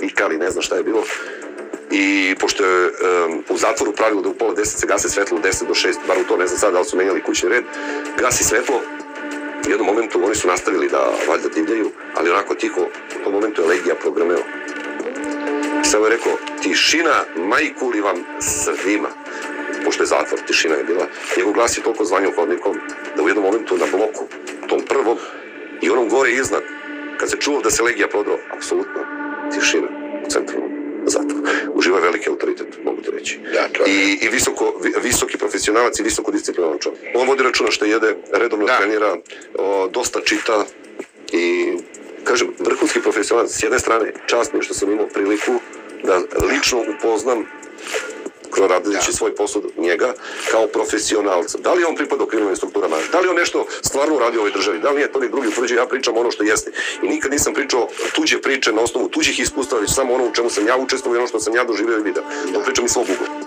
vikali, ne znam šta je bilo. I pošto je u zatvoru pravilo da u 9:30 se gase svetlo, u 10 do 6, bar u to, ne znam sad da li su menjali kućni red, gasi svetlo. U jednom momentu oni su nastavili da valjda divljaju, ali onako tiho, u tom momentu je Legija progrmeo. I samo je rekao, tišina, majku li vam svima. Pošto je zatvor, tišina je bila. Njegov glas je toliko zvanjao hodnikom da u jednom momentu na bloku, tom prvom i onom gore iznad, kad se čuo da se Legija prodao, apsolutno tišina u centralnom zatvoru. Uživa je veliki autoritet, mogu ti reći. I visoki profesionalac i visoko disciplinovan čovjek. On vodi računa što jede, redovno trenira, dosta čita i, kažem, vrhunski profesionalac. S jedne strane, čast mi što sam imao priliku da lično upoznam kroz radeći svoj posao njega kao profesionalca. Da li je on pripadao kriminalnim strukturama? Da li on nešto stvarno uradio u ovoj državi? Da li nije to ni drugi utvrđio? Ja pričam ono što jeste. I nikad nisam pričao tuđe priče na osnovu tuđih iskustava, već samo ono u čemu sam ja učestvovao i ono što sam ja doživio i vidio. To pričam iz svog ugla.